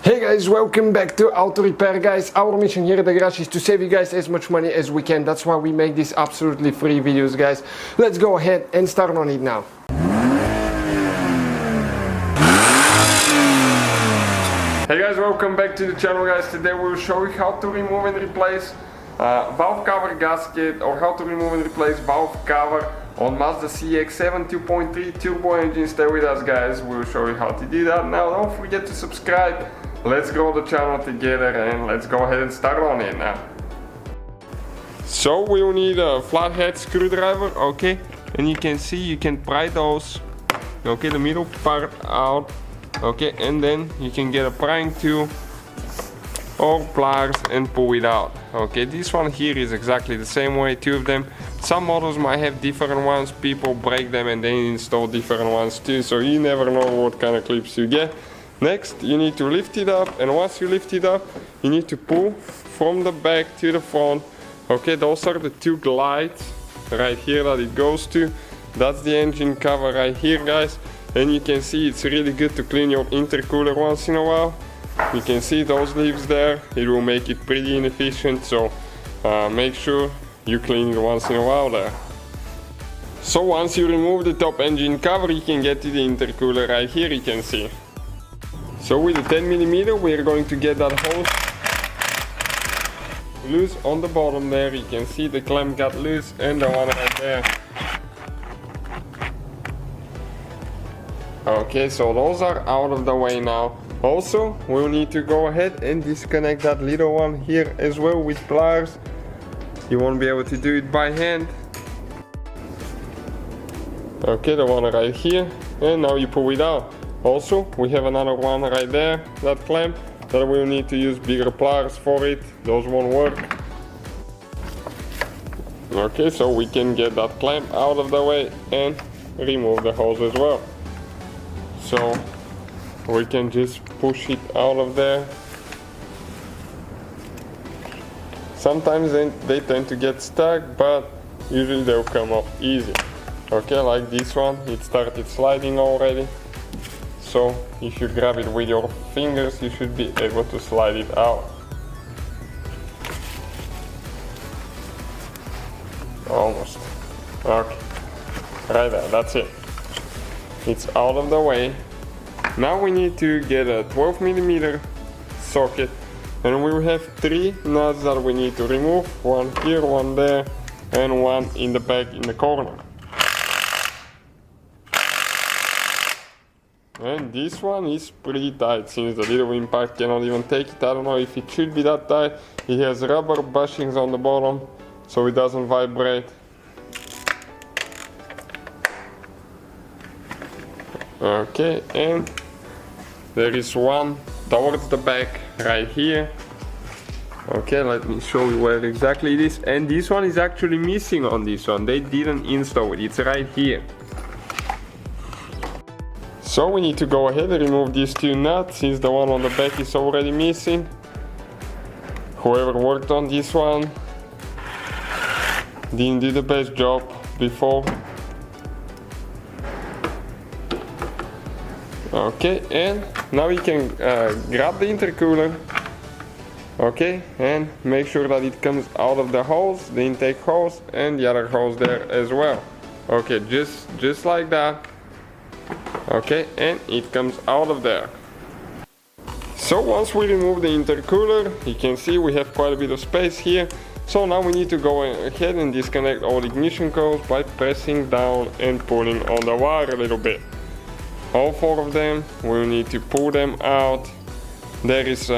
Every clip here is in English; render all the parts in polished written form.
Hey guys, welcome back to Auto Repair guys. Our mission here at the garage is to save you guys as much money as we can. That's why we make these absolutely free videos guys. Let's go ahead and start on it now. Hey guys, welcome back to the channel guys. Today we'll show you how to remove and replace valve cover gasket, or how to remove and replace valve cover on Mazda CX-7 2.3 turbo engine. Stay with us guys, we'll show you how to do that. Now don't forget to subscribe. Let's grow the channel together and let's go ahead and start on it now. So we'll need a flathead screwdriver, okay, and you can see you can pry those, okay, the middle part out, okay, and then you can get a prying tool or pliers and pull it out. Okay, this one here is exactly the same way, two of them. Some models might have different ones, people break them and then install different ones too, so you never know what kind of clips you get. Next, you need to lift it up, and once you lift it up, you need to pull from the back to the front. Okay, those are the two glides right here that it goes to. That's the engine cover right here guys, and you can see it's really good to clean your intercooler once in a while. You can see those leaves there, it will make it pretty inefficient, so make sure you clean it once in a while there. So once you remove the top engine cover, you can get to the intercooler right here, you can see. So with the 10mm we are going to get that hose loose on the bottom there. You can see the clamp got loose and the one right there. Okay, so those are out of the way now. Also, we'll need to go ahead and disconnect that little one here as well with pliers. You won't be able to do it by hand. Okay, the one right here, and now you pull it out. Also, we have another one right there, that clamp, that we'll need to use bigger pliers for it. Those won't work. Okay, so we can get that clamp out of the way and remove the hose as well. So we can just push it out of there. Sometimes they tend to get stuck, but usually they'll come off easy. Okay, like this one, it started sliding already. So if you grab it with your fingers, you should be able to slide it out. Almost. Okay, right there, that's it. It's out of the way. Now we need to get a 12mm socket, and we will have 3 nuts that we need to remove. One here, one there, and one in the back in the corner. And this one is pretty tight, since the little impact cannot even take it. I don't know if it should be that tight. It has rubber bushings on the bottom, so it doesn't vibrate. Okay, and there is one towards the back right here. Okay, let me show you where exactly it is. And this one is actually missing on this one. They didn't install it, it's right here. So we need to go ahead and remove these 2 nuts, since the one on the back is already missing. Whoever worked on this one didn't do the best job before. Okay, and now you can grab the intercooler, okay, and make sure that it comes out of the hose, the intake hose, and the other hose there as well. Okay, just like that. Okay, and it comes out of there. So once we remove the intercooler, you can see we have quite a bit of space here. So now we need to go ahead and disconnect all the ignition coils by pressing down and pulling on the wire a little bit. All 4 of them, we'll need to pull them out. There is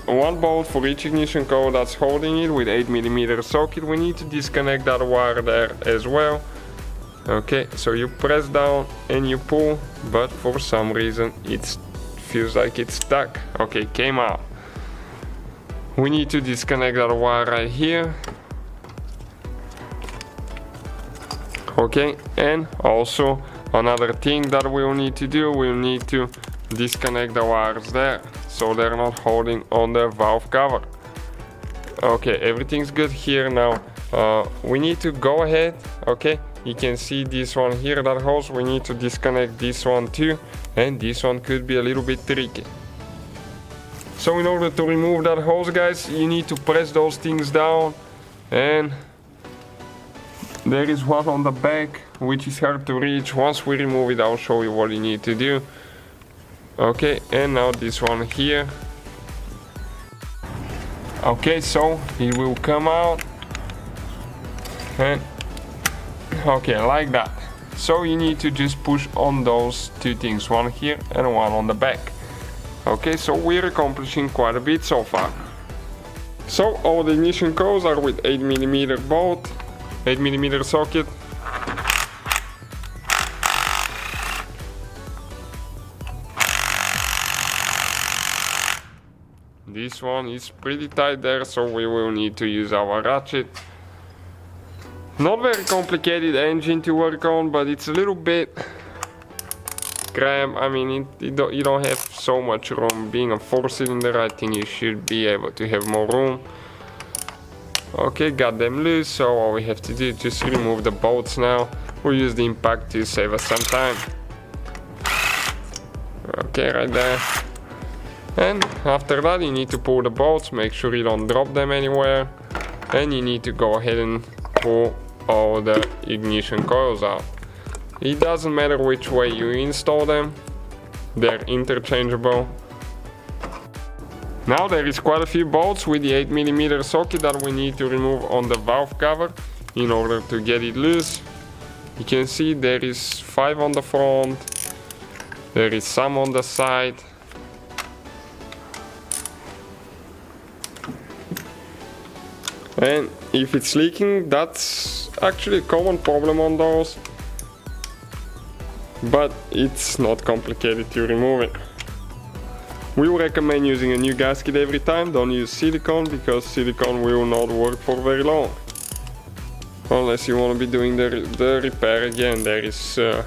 one bolt for each ignition coil that's holding it with 8mm socket. We need to disconnect that wire there as well. Okay, so you press down and you pull, but for some reason it feels like it's stuck. Okay, came out. We need to disconnect that wire right here. Okay, and also another thing that we'll need to do, we'll need to disconnect the wires there, so they're not holding on the valve cover. Okay, everything's good here now. We need to go ahead, okay, you can see this one here, that hose, we need to disconnect this one too, and this one could be a little bit tricky. So in order to remove that hose, guys, you need to press those things down, and there is one on the back which is hard to reach. Once we remove it, I'll show you what you need to do. Okay, and now this one here. Okay, so it will come out, and okay, like that. So you need to just push on those two things, one here and one on the back. Okay, so we're accomplishing quite a bit so far. So all the ignition coils are with 8mm bolt, 8mm socket. This one is pretty tight there, so we will need to use our ratchet. Not very complicated engine to work on, but it's a little bit cramped. I mean, you don't have so much room. Being a 4-cylinder, I think you should be able to have more room. Okay, got them loose, so all we have to do is just remove the bolts now. We'll use the impact to save us some time. Okay, right there. And after that, you need to pull the bolts, make sure you don't drop them anywhere. And you need to go ahead and pull all the ignition coils out. It doesn't matter which way you install them, they're interchangeable. Now there is quite a few bolts with the 8mm socket that we need to remove on the valve cover in order to get it loose. You can see there is 5 on the front, there is some on the side. And if it's leaking, that's actually a common problem on those, but it's not complicated to remove it. We will recommend using a new gasket every time. Don't use silicone, because silicone will not work for very long, unless you want to be doing the repair again. There is a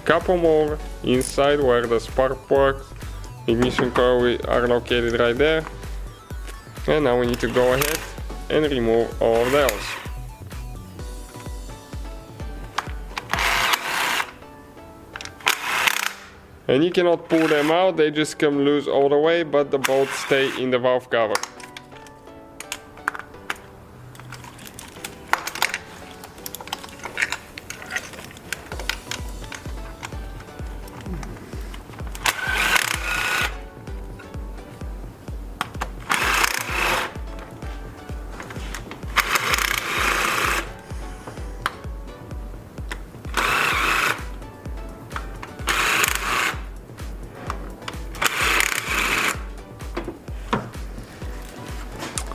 couple more inside where the spark plugs, ignition coil are located right there. And now we need to go ahead and remove all of those. And you cannot pull them out, they just come loose all the way, but the bolts stay in the valve cover.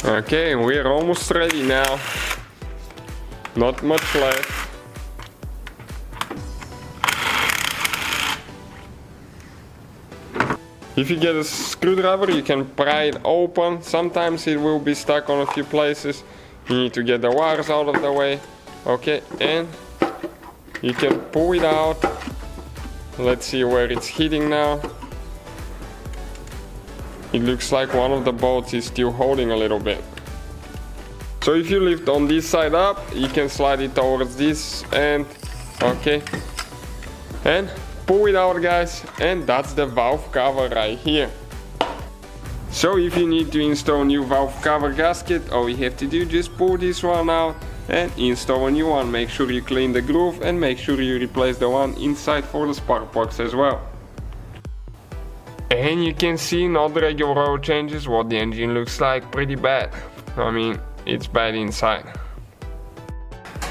Okay, we're almost ready now. Not much left. If you get a screwdriver, you can pry it open. Sometimes it will be stuck on a few places. You need to get the wires out of the way. Okay, and you can pull it out. Let's see where it's hitting now. It looks like one of the bolts is still holding a little bit. So if you lift on this side up, you can slide it towards this end. Okay, and pull it out, guys, and that's the valve cover right here. So if you need to install a new valve cover gasket, all you have to do is just pull this one out and install a new one. Make sure you clean the groove and make sure you replace the one inside for the spark plugs as well. And you can see, not regular oil changes, what the engine looks like. Pretty bad. I mean, it's bad inside.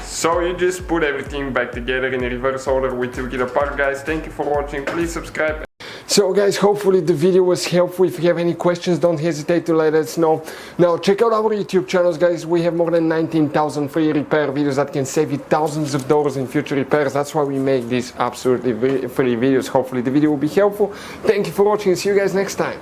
So you just put everything back together in reverse order. We took it apart, guys. Thank you for watching. Please subscribe. So guys, hopefully the video was helpful. If you have any questions, don't hesitate to let us know. Now check out our YouTube channels, guys. We have more than 19,000 free repair videos that can save you thousands of dollars in future repairs. That's why we make these absolutely free videos. Hopefully the video will be helpful. Thank you for watching. See you guys next time.